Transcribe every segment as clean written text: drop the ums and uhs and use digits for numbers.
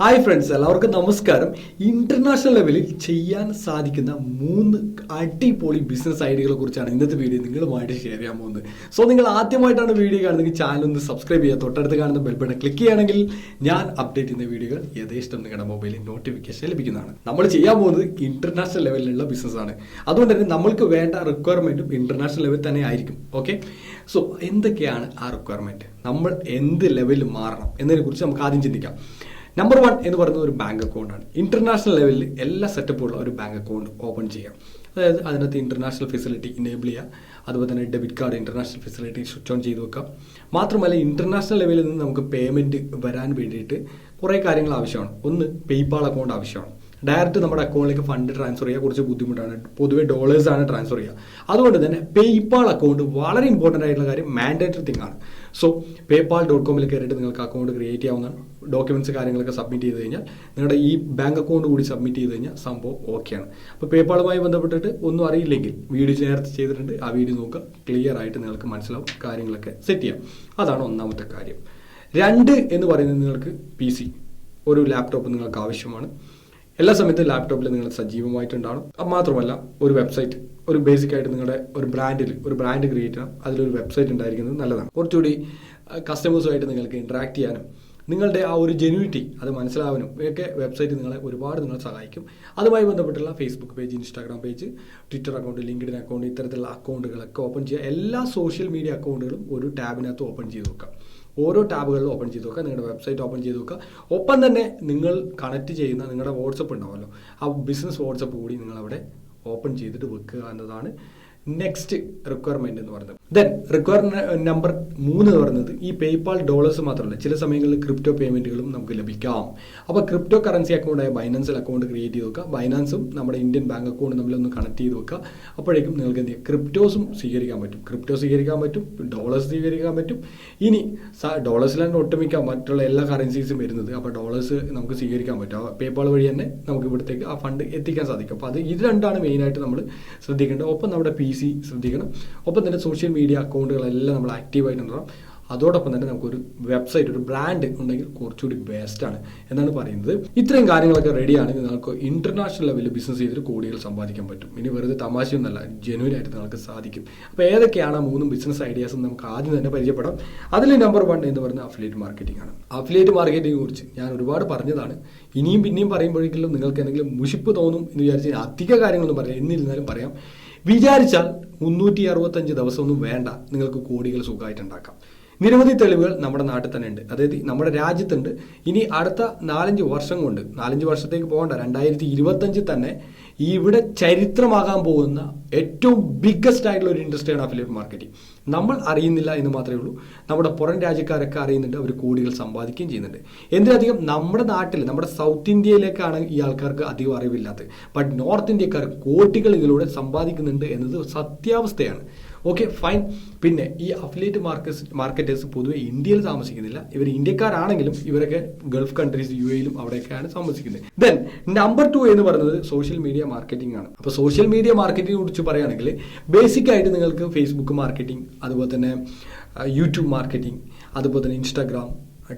Hi friends, എല്ലാവർക്കും നമസ്കാരം. International ലെവലിൽ ചെയ്യാൻ സാധിക്കുന്ന 3 അടിപൊളി ബിസിനസ് ഐഡിയകളെ കുറിച്ചാണ് ഇന്നത്തെ വീഡിയോ നിങ്ങളുമായിട്ട് ഷെയർ ചെയ്യാൻ പോകുന്നത്. സോ നിങ്ങൾ ആദ്യമായിട്ടാണ് വീഡിയോ കാണുന്നതെങ്കിൽ ചാനൽ ഒന്ന് സബ്സ്ക്രൈബ് ചെയ്യുക, തൊട്ടടുത്ത് കാണുന്ന ബെൽ ബട്ടൺ ക്ലിക്ക് ചെയ്യുകയാണെങ്കിൽ ഞാൻ അപ്ഡേറ്റ് ചെയ്യുന്ന വീഡിയോകൾ യഥേഷ്ടം നിങ്ങളുടെ മൊബൈലിൽ നോട്ടിഫിക്കേഷൻ ലഭിക്കുന്നതാണ്. നമ്മൾ ചെയ്യാൻ പോകുന്നത് ഇന്റർനാഷണൽ ലെവലിലുള്ള ബിസിനസ് ആണ്. അതുകൊണ്ട് തന്നെ നമ്മൾക്ക് വേണ്ട റിക്വയർമെന്റും ഇന്റർനാഷണൽ ലെവൽ തന്നെ ആയിരിക്കും. ഓക്കെ, സോ എന്തൊക്കെയാണ് ആ റിക്വയർമെന്റ്, നമ്മൾ എന്ത് ലെവലിൽ മാറണം എന്നതിനെ കുറിച്ച് നമുക്ക് ആദ്യം ചിന്തിക്കാം. നമ്പർ 1 എന്ന് പറയുന്നത് ഒരു ബാങ്ക് അക്കൗണ്ട് ആണ്. ഇന്റർനാഷണൽ ലെവലിൽ എല്ലാ സെറ്റപ്പുള്ള ഒരു ബാങ്ക് അക്കൗണ്ട് ഓപ്പൺ ചെയ്യാം. അതായത് അതിനകത്ത് ഇന്റർനാഷണൽ ഫെസിലിറ്റി ഇനേബിൾ ചെയ്യുക, അതുപോലെ തന്നെ debit card international facility switch on ചെയ്ത് വെക്കാം. മാത്രമല്ല ഇന്റർനാഷണൽ ലെവലിൽ നിന്ന് നമുക്ക് പേയ്മെന്റ് വരാൻ വേണ്ടിയിട്ട് കുറേ കാര്യങ്ങൾ ആവശ്യമാണ്. ഒന്ന്, പേയ്പാൾ അക്കൗണ്ട് ആവശ്യമാണ്. ഡയറക്റ്റ് നമ്മുടെ അക്കൗണ്ടിലേക്ക് ഫണ്ട് ട്രാൻസ്ഫർ ചെയ്യുക കുറച്ച് ബുദ്ധിമുട്ടാണ്. പൊതുവെ ഡോളേഴ്സാണ് ട്രാൻസ്ഫർ ചെയ്യുക. അതുകൊണ്ട് തന്നെ പേയ്പാൾ അക്കൗണ്ട് വളരെ ഇമ്പോർട്ടൻ്റ് ആയിട്ടുള്ള കാര്യം, മാൻഡേറ്ററി തിങ് ആണ്. സോ paypal.com കയറിയിട്ട് നിങ്ങൾക്ക് അക്കൗണ്ട് ക്രിയേറ്റ് ചെയ്യാവുന്നതാണ്. ഡോക്യുമെന്റ്സ് കാര്യങ്ങളൊക്കെ സബ്മിറ്റ് ചെയ്ത് കഴിഞ്ഞാൽ നിങ്ങളുടെ ഈ ബാങ്ക് അക്കൗണ്ട് കൂടി സബ്മിറ്റ് ചെയ്ത് കഴിഞ്ഞാൽ സംഭവം ഓക്കെയാണ്. അപ്പോൾ പേയ്പാളുമായി ബന്ധപ്പെട്ടിട്ട് ഒന്നും അറിയില്ലെങ്കിൽ വീഡിയോ നേരത്തെ ചെയ്തിട്ടുണ്ട്, ആ വീഡിയോ നോക്കുക, ക്ലിയർ ആയിട്ട് നിങ്ങൾക്ക് മനസ്സിലാവും, കാര്യങ്ങളൊക്കെ സെറ്റ് ചെയ്യാം. അതാണ് ഒന്നാമത്തെ കാര്യം. 2 എന്ന് പറയുന്നത് നിങ്ങൾക്ക് PC, ഒരു ലാപ്ടോപ്പ് നിങ്ങൾക്ക് ആവശ്യമാണ്. എല്ലാ സമയത്തും ലാപ്ടോപ്പിൽ നിങ്ങൾ സജീവമായിട്ടുണ്ടാവണം. മാത്രമല്ല ഒരു വെബ്സൈറ്റ്, ഒരു ബേസിക് ആയിട്ട് നിങ്ങളുടെ ഒരു ബ്രാൻഡ് ക്രിയേറ്റ് ചെയ്യണം. അതിലൊരു വെബ്സൈറ്റ് ഉണ്ടായിരിക്കുന്നത് നല്ലതാണ്. കുറച്ചുകൂടി കസ്റ്റമേഴ്സുമായിട്ട് നിങ്ങൾക്ക് ഇൻട്രാക്ട് ചെയ്യാനും നിങ്ങളുടെ ആ ഒരു ജെന്യൂനിറ്റി അത് മനസ്സിലാവാനും ഒക്കെ വെബ്സൈറ്റ് നിങ്ങളെ ഒരുപാട് സഹായിക്കും. അതുമായി ബന്ധപ്പെട്ടുള്ള Facebook page, Instagram page, Twitter account, LinkedIn account, ഇത്തരത്തിലുള്ള അക്കൗണ്ടുകളൊക്കെ ഓപ്പൺ ചെയ്യുക. എല്ലാ സോഷ്യൽ മീഡിയ അക്കൗണ്ടുകളും ഒരു ടാബിനകത്ത് ഓപ്പൺ ചെയ്ത് വെക്കാം. ഓരോ ടാബുകളിലും ഓപ്പൺ ചെയ്ത് വെക്കുക, നിങ്ങളുടെ വെബ്സൈറ്റ് ഓപ്പൺ ചെയ്ത് വെക്കുക. ഒപ്പം തന്നെ നിങ്ങൾ കണക്ട് ചെയ്യുന്ന നിങ്ങളുടെ വാട്സപ്പ് ഉണ്ടാവുമല്ലോ, ആ ബിസിനസ് വാട്സപ്പ് കൂടി നിങ്ങൾ അവിടെ ഓപ്പൺ ചെയ്തിട്ട് വെക്കുക എന്നതാണ് നെക്സ്റ്റ് റിക്വയർമെന്റ് എന്ന് പറയുന്നത്. ദെൻ റിക്വയർമെന്റ് നമ്പർ 3 എന്ന് പറയുന്നത് ഈ പേയ്പാൾ ഡോളേഴ്സ് മാത്രമല്ല, ചില സമയങ്ങളിൽ ക്രിപ്റ്റോ പേയ്മെന്റുകളും നമുക്ക് ലഭിക്കാം. അപ്പോൾ ക്രിപ്റ്റോ കറൻസി അക്കൗണ്ടായ ബൈനാൻസിൽ അക്കൗണ്ട് ക്രിയേറ്റ് ചെയ്ത് വെക്കുക. ബൈനാൻസും നമ്മുടെ ഇന്ത്യൻ ബാങ്ക് അക്കൗണ്ട് തമ്മിലൊന്ന് കണക്ട് ചെയ്ത് വെക്കുക. അപ്പോഴേക്കും നിങ്ങൾക്ക് എന്ത് ചെയ്യാം, ക്രിപ്റ്റോസും സ്വീകരിക്കാൻ പറ്റും. ക്രിപ്റ്റോ സ്വീകരിക്കാൻ പറ്റും, ഡോളേഴ്സ് സ്വീകരിക്കാൻ പറ്റും. ഇനി ഡോളേഴ്സിലാണ് ഒട്ടുമിക്ക മറ്റുള്ള എല്ലാ കറൻസീസും വരുന്നത്. അപ്പോൾ ഡോളേഴ്സ് നമുക്ക് സ്വീകരിക്കാൻ പറ്റും. പേയ്പാൾ വഴി തന്നെ നമുക്ക് ഇവിടത്തേക്ക് ആ ഫണ്ട് എത്തിക്കാൻ സാധിക്കും. അപ്പോൾ ഇത് രണ്ടാണ് മെയിനായിട്ട് നമ്മൾ ശ്രദ്ധിക്കേണ്ടത്. ഒപ്പം നമ്മുടെ PC ശ്രദ്ധിക്കണം. ഒപ്പം തന്നെ സോഷ്യൽ മീഡിയ അക്കൗണ്ടുകളെല്ലാം നമ്മൾ ആക്റ്റീവായിട്ടുണ്ടാകും. അതോടൊപ്പം തന്നെ നമുക്കൊരു വെബ്സൈറ്റ്, ഒരു ബ്രാൻഡ് ഉണ്ടെങ്കിൽ കുറച്ചുകൂടി ബെസ്റ്റാണ് എന്നാണ് പറയുന്നത്. ഇത്രയും കാര്യങ്ങളൊക്കെ റെഡിയാണെങ്കിൽ നിങ്ങൾക്ക് ഇന്റർനാഷണൽ ലെവലിൽ ബിസിനസ് ചെയ്തിട്ട് കോടികൾ സമ്പാദിക്കാൻ പറ്റും. ഇനി വെറുതെ തമാശയൊന്നല്ല, ജെന്യൂൻ ആയിട്ട് നിങ്ങൾക്ക് സാധിക്കും. അപ്പോൾ ഏതൊക്കെയാണ് 3 ബിസിനസ് ഐഡിയാസ് നമുക്ക് ആദ്യം തന്നെ പരിചയപ്പെടാം. അതിൽ നമ്പർ 1 എന്ന് പറയുന്നത് അഫിലിയേറ്റ് മാർക്കറ്റിംഗ് ആണ്. അഫിലിയേറ്റ് മാർക്കറ്റിംഗെ കുറിച്ച് ഞാൻ ഒരുപാട് പറഞ്ഞതാണ്. ഇനിയും പിന്നെയും പറയുമ്പോഴേക്കും നിങ്ങൾക്ക് എന്തെങ്കിലും മുഷിപ്പ് തോന്നും എന്ന് വിചാരിച്ച് അധിക കാര്യങ്ങളൊന്നും പറയാം. എന്നിരുന്നാലും പറയാം, വിചാരിച്ചാൽ 365 ദിവസമൊന്നും വേണ്ട, നിങ്ങൾക്ക് കോടികൾ സുഖമായിട്ട് ഉണ്ടാക്കാം. നിരവധി തെളിവുകൾ നമ്മുടെ നാട്ടിൽ തന്നെ ഉണ്ട്, അതായത് നമ്മുടെ രാജ്യത്തുണ്ട്. ഇനി അടുത്ത 4-5 വർഷം കൊണ്ട്, 4-5 വർഷത്തേക്ക് പോകണ്ട, 2025 തന്നെ ഇവിടെ ചരിത്രമാകാൻ പോകുന്ന ഏറ്റവും ബിഗ്ഗസ്റ്റ് ആയിട്ടുള്ള ഒരു ഇൻഡസ്ട്രിയാണ് അഫിലിയേറ്റ് മാർക്കറ്റിംഗ്. നമ്മൾ അറിയുന്നില്ല എന്ന് മാത്രമേ ഉള്ളൂ. നമ്മുടെ പുറം രാജ്യക്കാരൊക്കെ അറിയുന്നുണ്ട്, അവർ കോടികൾ സമ്പാദിക്കുകയും ചെയ്യുന്നുണ്ട്. എന്തിനധികം നമ്മുടെ നാട്ടിൽ, നമ്മുടെ സൗത്ത് ഇന്ത്യയിലേക്കാണ് ഈ ആൾക്കാർക്ക് അധികം അറിവില്ലാത്തത്. ബട്ട് നോർത്ത് ഇന്ത്യക്കാർ കോടികൾ ഇതിലൂടെ സമ്പാദിക്കുന്നുണ്ട് എന്നത് സത്യാവസ്ഥയാണ്. Okay, fine. പിന്നെ ഈ അഫിലിയേറ്റ് മാർക്കറ്റേഴ്സ് പൊതുവെ ഇന്ത്യയിൽ താമസിക്കുന്നില്ല. ഇവർ ഇന്ത്യക്കാരാണെങ്കിലും ഇവരൊക്കെ ഗൾഫ് കൺട്രീസ്, UAE അവിടെയൊക്കെയാണ് താമസിക്കുന്നത്. ദെൻ നമ്പർ 2 എന്ന് പറയുന്നത് സോഷ്യൽ മീഡിയ മാർക്കറ്റിംഗ് ആണ്. അപ്പോൾ സോഷ്യൽ മീഡിയ മാർക്കറ്റിംഗിനെ കുറിച്ച് പറയുകയാണെങ്കിൽ ബേസിക് ആയിട്ട് നിങ്ങൾക്ക് ഫേസ്ബുക്ക് മാർക്കറ്റിംഗ്, അതുപോലെ തന്നെ യൂട്യൂബ് മാർക്കറ്റിംഗ്, അതുപോലെ തന്നെ ഇൻസ്റ്റാഗ്രാം,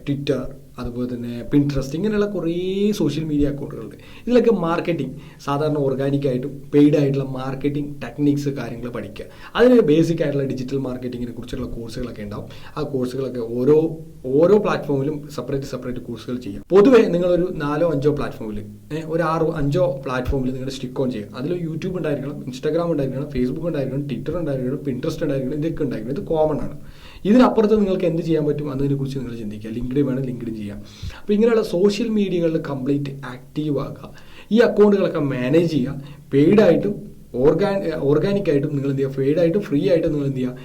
ട്വിറ്റർ, അതുപോലെ തന്നെ പിൻട്രസ്റ്റ്, ഇങ്ങനെയുള്ള കുറേ സോഷ്യൽ മീഡിയ അക്കൗണ്ടുകളുണ്ട്. ഇതിലൊക്കെ മാർക്കറ്റിംഗ്, സാധാരണ ഓർഗാനിക് ആയിട്ടും പെയ്ഡ് ആയിട്ടുള്ള മാർക്കറ്റിംഗ് ടെക്നിക്സ് കാര്യങ്ങൾ പഠിക്കുക. അതിന് ബേസിക് ആയിട്ടുള്ള ഡിജിറ്റൽ മാർക്കറ്റിങ്ങിനെ കുറിച്ചുള്ള കോഴ്സുകളൊക്കെ ഉണ്ടാവും. ആ കോഴ്സുകളൊക്കെ ഓരോ പ്ലാറ്റ്ഫോമിലും സെപ്പറേറ്റ് കോഴ്സുകൾ ചെയ്യാം. പൊതുവേ നിങ്ങളൊരു 4-5 പ്ലാറ്റ്ഫോമിൽ, ഒരു 6-5 പ്ലാറ്റ്ഫോമിൽ നിങ്ങൾ സ്റ്റിക്ക് ഓൺ ചെയ്യുക. അതിൽ യൂട്യൂബ് ഉണ്ടായിരിക്കണം, ഇൻസ്റ്റാഗ്രാം ഉണ്ടായിരിക്കണം, ഫേസ്ബുക്ക് ഉണ്ടായിരിക്കണം, ട്വിറ്റർ ഉണ്ടായിരിക്കണം, പിൻട്രസ്റ്റ് ഉണ്ടായിരിക്കണം, ഇതൊക്കെ ഉണ്ടായിരിക്കണം. ഇത് കോമൺ ആണ്. ഇതിനപ്പുറത്ത് നിങ്ങൾക്ക് എന്ത് ചെയ്യാൻ പറ്റും എന്നതിനെക്കുറിച്ച് നിങ്ങൾ ചിന്തിക്കുക. ലിങ്ക്ഡിൻ വേണം, ലിങ്ക്ഡിൻ ചെയ്യാം. അപ്പോൾ ഇങ്ങനെയുള്ള സോഷ്യൽ മീഡിയകളിൽ കംപ്ലീറ്റ് ആക്റ്റീവ് ആക്കുക. ഈ അക്കൗണ്ടുകളൊക്കെ മാനേജ് ചെയ്യുക. പെയ്ഡായിട്ടും ഓർഗാനിക്കായിട്ടും നിങ്ങൾ എന്ത് ചെയ്യുക, പെയ്ഡായിട്ടും ഫ്രീ ആയിട്ടും നിങ്ങൾ എന്ത് ചെയ്യുക,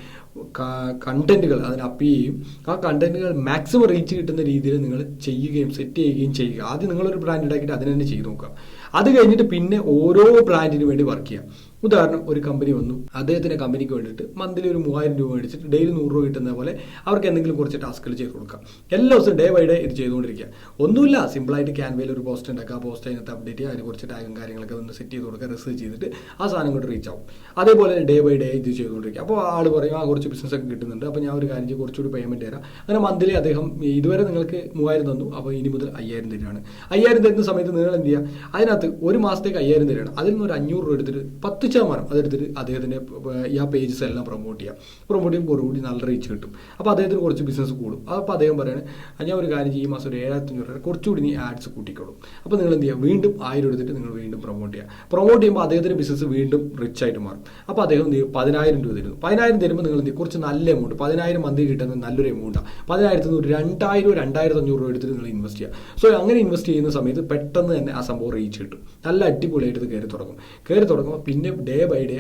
കണ്ടന്റുകൾ അതിന് അപ്പ് ചെയ്യും. ആ കണ്ടന്റുകൾ മാക്സിമം റീച്ച് കിട്ടുന്ന രീതിയിൽ നിങ്ങൾ ചെയ്യുകയും സെറ്റ് ചെയ്യുകയും ചെയ്യുക. ആദ്യം നിങ്ങളൊരു ബ്രാൻഡ് ഉണ്ടാക്കിയിട്ട് അതിന് തന്നെ ചെയ്ത് നോക്കുക. അത് കഴിഞ്ഞിട്ട് പിന്നെ ഓരോ ബ്രാൻഡിന് വേണ്ടി വർക്ക് ചെയ്യാം. ഉദാഹരണം, ഒരു കമ്പനി വന്നു, അദ്ദേഹത്തിന്റെ കമ്പനിക്ക് വേണ്ടിയിട്ട് മന്ത്ലി ഒരു 3000 രൂപ മേടിച്ചിട്ട് ഡെയിലി 100 രൂപ കിട്ടുന്ന പോലെ അവർക്ക് എന്തെങ്കിലും കുറച്ച് ടാസ്കുകൾ ചെയ്ത് കൊടുക്കാം. എല്ലാ ദിവസവും ഡേ ബൈ ഡേ ഇത് ചെയ്തുകൊണ്ടിരിക്കുക. ഒന്നുമില്ല, സിമ്പിളായിട്ട് ക്യാൻവയിൽ ഒരു പോസ്റ്റ് ഉണ്ടാക്കുക, ആ പോസ്റ്റ് അതിനകത്ത് അപ്ഡേറ്റ് ചെയ്യുക, അതിന് കുറച്ച് ടാഗും കാര്യങ്ങളൊക്കെ ഒന്ന് സെറ്റ് ചെയ്ത് കൊടുക്കുക, റിസർച്ച് ചെയ്തിട്ട് ആ സാധനം കൊണ്ട് റീച്ച് ആവും. അതേപോലെ ഡേ ബൈ ഡേ ഇത് ചെയ്തുകൊണ്ടിരിക്കുക. അപ്പോൾ ആൾ പറയും, കുറച്ച് ബിസിനസ് ഒക്കെ കിട്ടുന്നുണ്ട്, അപ്പോൾ ഞാൻ ഒരു കാര്യം ചെയ്യും, കുറച്ചുകൂടി പേയ്മെന്റ് തരാം. അങ്ങനെ മന്ത്ലി അദ്ദേഹം ഇതുവരെ നിങ്ങൾക്ക് 3000 തന്നു, അപ്പോൾ ഇനി മുതൽ 5000 തരികയാണ്. 5000 തരുന്ന സമയത്ത് നിങ്ങൾ എന്ത് ചെയ്യുക, അതിനകത്ത് ഒരു മാസത്തേക്ക് 5000 തരികയാണ്. അതിൽ നിന്ന് ഒരു 500 രൂപ എടുത്തിട്ട് 10% അതെടുത്തിട്ട് അദ്ദേഹത്തിന്റെ ഈ പേജസ് എല്ലാം പ്രൊമോട്ട് ചെയ്യുമ്പോൾ കുറച്ചുകൂടി നല്ല റീച്ച് കിട്ടും. അപ്പോൾ അദ്ദേഹത്തിന് കുറച്ച് ബിസിനസ് കൂടും. അപ്പോൾ അദ്ദേഹം പറയാണ്, ഞാൻ ഒരു കാര്യം ചെയ്യും, ഈ മാസം ഒരു 7500 രൂപ കുറച്ചുകൂടി നീ ആഡ്സ് കൂട്ടിക്കോളും. അപ്പോൾ നിങ്ങൾ എന്ത് ചെയ്യുക, വീണ്ടും 1000 എടുത്തിട്ട് നിങ്ങൾ വീണ്ടും പ്രൊമോട്ട് ചെയ്യുമ്പോൾ അദ്ദേഹത്തിന്റെ ബിസിനസ് വീണ്ടും റിച്ച് ആയിട്ട് മാറും. അപ്പോൾ അദ്ദേഹം എന്ത് ചെയ്യും, 10000 രൂപ തരുന്നു. 10000 തരുമ്പോൾ നിങ്ങൾ എന്ത് ചെയ്യും, കുറച്ച് നല്ല എമൗണ്ട്, 10000 മന്ത്ലി കിട്ടുന്ന നല്ലൊരു എമൗണ്ടാണ്. 10000 ഒരു 2000-2500 രൂപ എടുത്തിട്ട് നിങ്ങൾ ഇൻവെസ്റ്റ് ചെയ്യുക. സോ അങ്ങനെ ഇൻവെസ്റ്റ് ചെയ്യുന്ന സമയത്ത് പെട്ടെന്ന് തന്നെ ആ സംഭവം റീച്ച് കിട്ടും. നല്ല അടിപൊളിയായിട്ട് ഇത് കയറി തുടങ്ങുമ്പോൾ പിന്നെ ഡേ ബൈ ഡേ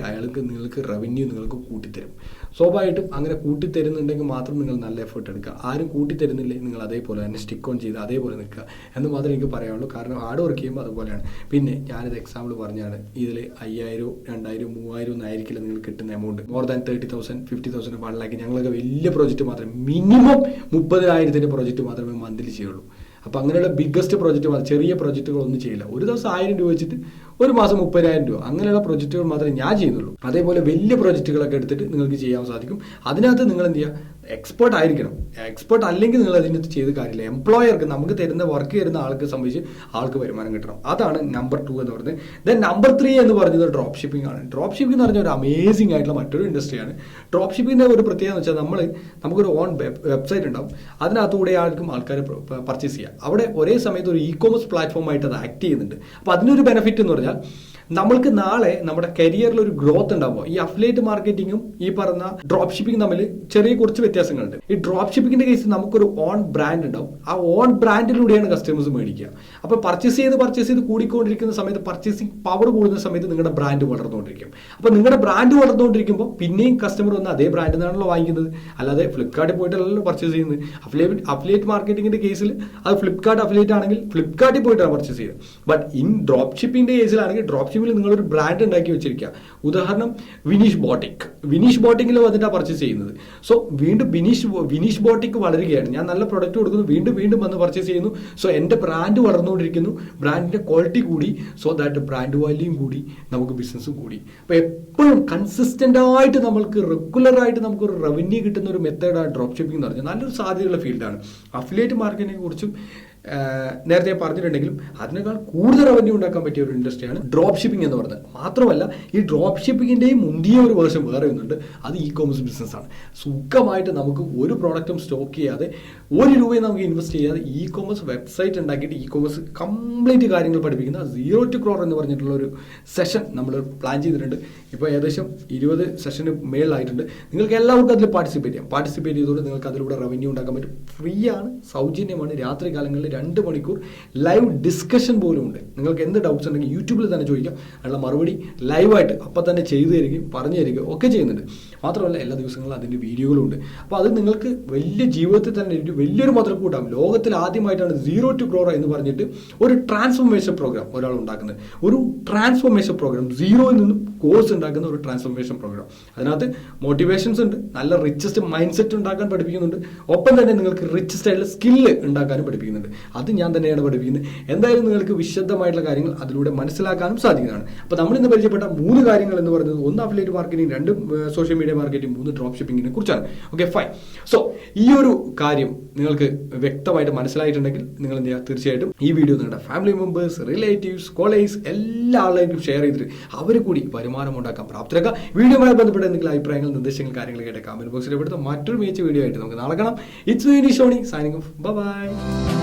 നിങ്ങൾക്ക് റവന്യൂ നിങ്ങൾക്ക് കൂട്ടിത്തരും. സ്വാഭാവികമായിട്ടും അങ്ങനെ കൂട്ടിത്തരുന്നുണ്ടെങ്കിൽ മാത്രം നിങ്ങൾ നല്ല എഫേർട്ട് എടുക്കുക. ആരും കൂട്ടിത്തരുന്നില്ലേ, നിങ്ങൾ അതേപോലെ തന്നെ സ്റ്റിക്ക് ഓൺ ചെയ്ത് അതേപോലെ നിൽക്കുക എന്ന് മാത്രമേ എനിക്ക് പറയാനുള്ളൂ. കാരണം ഹാർഡ് വർക്ക് ചെയ്യുമ്പോൾ അതുപോലെയാണ്. പിന്നെ ഞാനിത് എക്സാമ്പിൾ പറഞ്ഞാണ്, ഇതിൽ 5000, 2000, 3000 ഒന്നും ആയിരിക്കില്ല നിങ്ങൾ കിട്ടുന്ന എമൗണ്ട്. More than 30,000, 50,000, 1 lakh. ഞങ്ങളൊക്കെ വലിയ പ്രോജക്റ്റ് മാത്രമേ, മിനിമം 30,000 പ്രോജക്റ്റ് മാത്രമേ മന്ത്ലി ചെയ്യുള്ളൂ. അപ്പോൾ അങ്ങനെയുള്ള ബിഗ്ഗസ്റ്റ് പ്രോജക്റ്റ്, ചെറിയ പ്രോജക്റ്റുകളൊന്നും ചെയ്യില്ല. ഒരു ദിവസം 1000 രൂപ വെച്ചിട്ട് ഒരു മാസം 30,000 രൂപ, അങ്ങനെയുള്ള പ്രോജക്റ്റുകൾ മാത്രമേ ഞാൻ ചെയ്യുന്നുള്ളൂ. അതേപോലെ വലിയ പ്രോജക്റ്റുകളൊക്കെ എടുത്തിട്ട് നിങ്ങൾക്ക് ചെയ്യാൻ സാധിക്കും. അതിനകത്ത് നിങ്ങൾ എന്ത് ചെയ്യുക, എക്സ്പേർട്ട് ആയിരിക്കണം. എക്സ്പേർട്ട് അല്ലെങ്കിൽ നിങ്ങൾ അതിനകത്ത് ചെയ്ത് കാര്യമില്ല. എംപ്ലോയർക്ക്, നമുക്ക് തരുന്ന വർക്ക് തരുന്ന ആൾക്ക് സംബന്ധിച്ച് ആൾക്ക് വരുമാനം കിട്ടണം. അതാണ് നമ്പർ 2 എന്ന് പറയുന്നത്. ദെൻ നമ്പർ 3 എന്ന് പറയുന്നത് ഡ്രോപ്പ് ഷിപ്പിംഗ് ആണ്. ഡ്രോപ്പ് ഷിപ്പിംഗ് എന്ന് പറഞ്ഞാൽ ഒരു അമേസിംഗ് ആയിട്ടുള്ള മറ്റൊരു ഇൻഡസ്ട്രിയാണ്. ഡ്രോപ്പ് ഷിപ്പിംഗിന്റെ ഒരു പ്രത്യേകത എന്ന് വെച്ചാൽ നമുക്കൊരു ഓൺ വെബ്സൈറ്റ് ഉണ്ടാവും, അതിനകത്തൂടെ ആൾക്കാർ പർച്ചേസ് ചെയ്യാം. അവിടെ ഒരേ സമയത്ത് ഒരു ഇ-കോമേഴ്സ് പ്ലാറ്റ്ഫോം ആയിട്ട് അത് ആക്ട് ചെയ്യുന്നുണ്ട്. അപ്പോൾ അതിനൊരു ബെനിഫിറ്റ് എന്ന് പറഞ്ഞാൽ നമ്മൾക്ക് നാളെ നമ്മുടെ കരിയറിൽ ഒരു ഗ്രോത്ത് ഉണ്ടാവുക. ഈ അഫിലിയേറ്റ് മാർക്കറ്റിംഗും ഈ പറഞ്ഞ ഡ്രോപ്പ് ഷിപ്പിംഗ് തമ്മിൽ ചെറിയ കുറച്ച് വ്യത്യാസങ്ങളുണ്ട്. ഈ ഡ്രോപ്പ് ഷിപ്പിംഗിന്റെ കേസിൽ നമുക്കൊരു ഓൺ ബ്രാൻഡ് ഉണ്ടാവും. ആ ഓൺ ബ്രാൻഡിലൂടെയാണ് കസ്റ്റമേഴ്സ് മേടിക്കുക. അപ്പോൾ പർച്ചേസ് ചെയ്ത് കൂടിക്കൊണ്ടിരിക്കുന്ന സമയത്ത്, പർച്ചേസിംഗ് പവർ കൂടുന്ന സമയത്ത് നിങ്ങളുടെ ബ്രാൻഡ് വളർന്നുകൊണ്ടിരിക്കും. അപ്പോൾ നിങ്ങളുടെ ബ്രാൻഡ് വളർന്നുകൊണ്ടിരിക്കുമ്പോൾ പിന്നെയും കസ്റ്റമർ വന്ന് അതേ ബ്രാൻഡിൽ നിന്നാണല്ലോ വാങ്ങിക്കുന്നത്, അല്ലാതെ ഫ്ലിപ്കാർട്ടിൽ പോയിട്ടല്ലല്ലോ പർച്ചേസ് ചെയ്യുന്നത്. അഫിലിയേറ്റ് മാർക്കറ്റിംഗിന്റെ കേസിൽ അത് ഫ്ലിപ്കാർട്ട് അഫിലിയേറ്റ് ആണെങ്കിൽ ഫ്ലിപ്കാർട്ടിൽ പോയിട്ടാണ് പർച്ചേസ് ചെയ്യുന്നത്. ബട്ട് ഇൻ ഡ്രോപ്പ് ഷിപ്പിംഗിന്റെ കേസിലാണെങ്കിൽ ഡ്രോപ്പ് ഷിപ്പിംഗിൽ നിങ്ങളൊരു ബ്രാൻഡ് ഉണ്ടാക്കി വെച്ചിരിക്കുക. ഉദാഹരണം, വിനീഷ് ബോട്ടിക്കിൽ വന്നിട്ടാണ് പർച്ചേസ് ചെയ്യുന്നത്. സോ വീണ്ടും വിനീഷ് ബോട്ടിക്ക് വളരുകയാണ്. ഞാൻ നല്ല പ്രൊഡക്റ്റ് കൊടുക്കുന്നു, വീണ്ടും വന്ന് പർച്ചേസ് ചെയ്യുന്നു. സോ എൻ്റെ ബ്രാൻഡ് വളർന്നുകൊണ്ടിരിക്കുന്നു, ബ്രാൻഡിന്റെ ക്വാളിറ്റി കൂടി. സോ ദാറ്റ് ബ്രാൻഡ് വാല്യൂം കൂടി, നമുക്ക് ബിസിനസ്സും കൂടി. അപ്പോൾ എപ്പോഴും കൺസിസ്റ്റന്റ് ആയിട്ട് റെഗുലർ ആയിട്ട് നമുക്കൊരു റവന്യൂ കിട്ടുന്ന ഒരു മെത്തേഡാണ് ഡ്രോപ്പ് ഷിപ്പിംഗ് എന്ന് പറഞ്ഞാൽ. നല്ലൊരു സാധ്യതയുള്ള ഫീൽഡാണ്. അഫിലിയേറ്റ് മാർക്കറ്റിനെ കുറിച്ചും നേരത്തെ പറഞ്ഞിട്ടുണ്ടെങ്കിലും അതിനേക്കാൾ കൂടുതൽ റവന്യൂ ഉണ്ടാക്കാൻ പറ്റിയ ഒരു ഇൻഡസ്ട്രിയാണ് ഡ്രോപ്പ് ഷിപ്പിംഗ് എന്ന് പറയുന്നത്. മാത്രമല്ല ഈ ഡ്രോപ്പ് ഷിപ്പിംഗിന്റെയും മുന്തിയ ഒരു വേർഷൻ വേറെ ഒന്നുണ്ട്, അത് ഇ-കോമേഴ്സ് ബിസിനസ്സാണ്. സുഖമായിട്ട് നമുക്ക് ഒരു പ്രോഡക്റ്റും സ്റ്റോക്ക് ചെയ്യാതെ, 1 രൂപയും നമുക്ക് ഇൻവെസ്റ്റ് ചെയ്യാതെ ഇ-കോമേഴ്സ് വെബ്സൈറ്റ് ഉണ്ടാക്കിയിട്ട് ഇ-കോമേഴ്സ് കംപ്ലീറ്റ് കാര്യങ്ങൾ പഠിപ്പിക്കുന്ന 0 to Crore എന്ന് പറഞ്ഞിട്ടുള്ള ഒരു സെഷൻ നമ്മൾ പ്ലാൻ ചെയ്തിട്ടുണ്ട്. ഇപ്പോൾ ഏകദേശം 20 സെഷന് മേളിലായിട്ടുണ്ട്. നിങ്ങൾക്ക് എല്ലാവർക്കും അതിൽ പാർട്ടിസിപ്പേറ്റ് ചെയ്തുകൊണ്ട് നിങ്ങൾക്ക് അതിലൂടെ റവന്യൂ ഉണ്ടാക്കാൻ പറ്റും. ഫ്രീ ആണ്, സൗജന്യമാണ്. രാത്രി കാലങ്ങളിൽ 2 മണിക്കൂർ ലൈവ് ഡിസ്കഷൻ പോലും ഉണ്ട്. നിങ്ങൾക്ക് എന്ത് ഡൗട്ട്സ് ഉണ്ടെങ്കിൽ യൂട്യൂബിൽ തന്നെ ചോദിക്കാം. അതിനുള്ള മറുപടി ലൈവായിട്ട് അപ്പം തന്നെ ചെയ്തു തരികയും പറഞ്ഞു തരികയും ഒക്കെ ചെയ്യുന്നുണ്ട്. മാത്രമല്ല എല്ലാ ദിവസങ്ങളിലും അതിൻ്റെ വീഡിയോകളും ഉണ്ട്. അപ്പോൾ അത് നിങ്ങൾക്ക് വലിയ ജീവിതത്തിൽ തന്നെ വലിയൊരു മുതൽക്കൂട്ടാകും. ലോകത്തിൽ ആദ്യമായിട്ടാണ് 0 to Crore എന്ന് പറഞ്ഞിട്ട് ഒരു ട്രാൻസ്ഫോർമേഷൻ പ്രോഗ്രാം ഒരാൾ ഉണ്ടാക്കുന്നത്. ഒരു ട്രാൻസ്ഫോർമേഷൻ പ്രോഗ്രാം, 0യിൽ നിന്നും കോഴ്സ് ഉണ്ടാക്കുന്ന ഒരു ട്രാൻസ്ഫോർമേഷൻ പ്രോഗ്രാം. അതിനകത്ത് മോട്ടിവേഷൻസ് ഉണ്ട്, നല്ല റിച്ചസ്റ്റ് മൈൻഡ് സെറ്റ് ഉണ്ടാക്കാൻ പഠിപ്പിക്കുന്നുണ്ട്. ഒപ്പം തന്നെ നിങ്ങൾക്ക് റിച്ചസ്റ്റ് ആയിട്ടുള്ള സ്കില്ല് ഉണ്ടാക്കാനും പഠിപ്പിക്കുന്നുണ്ട്. അത് ഞാൻ തന്നെയാണ് പഠിപ്പിക്കുന്നത്. എന്തായാലും നിങ്ങൾക്ക് വിശദമായിട്ടുള്ള കാര്യങ്ങൾ അതിലൂടെ മനസ്സിലാക്കാനും സാധിക്കുന്നതാണ്. അപ്പോൾ നമ്മൾ ഇന്ന് പരിചയപ്പെട്ട 3 കാര്യങ്ങൾ എന്ന് പറയുന്നത്, 1 affiliate marketing, 2 social media marketing, 3 drop ഷിപ്പിംഗിനെ കുറിച്ചാണ്. Okay, fine. സോ ഈ ഒരു കാര്യം നിങ്ങൾക്ക് വ്യക്തമായിട്ട് മനസ്സിലായിട്ടുണ്ടെങ്കിൽ നിങ്ങൾ എന്ത് ചെയ്യുക, തീർച്ചയായിട്ടും ഈ വീഡിയോ നിങ്ങളുടെ ഫാമിലി മെമ്പേഴ്സ്, റിലേറ്റീവ്സ്, കോളേജ് എല്ലാ ആളുകൾക്കും ഷെയർ ചെയ്തിട്ട് അവർ കൂടി വരുമാനം ഉണ്ടാക്കാൻ പ്രാപ്തരാക്കുക. വീഡിയോയുമായി ബന്ധപ്പെട്ട എന്തെങ്കിലും അഭിപ്രായങ്ങൾ, നിർദ്ദേശങ്ങൾ, കാര്യങ്ങൾ കേട്ട കമന്റ് ബോക്സിൽ ഇവിടുത്തെ മറ്റൊരു മികച്ച വീഡിയോ ആയിട്ട് നമുക്ക് നാളെ കാണാം. It's me Shoni signing off. By.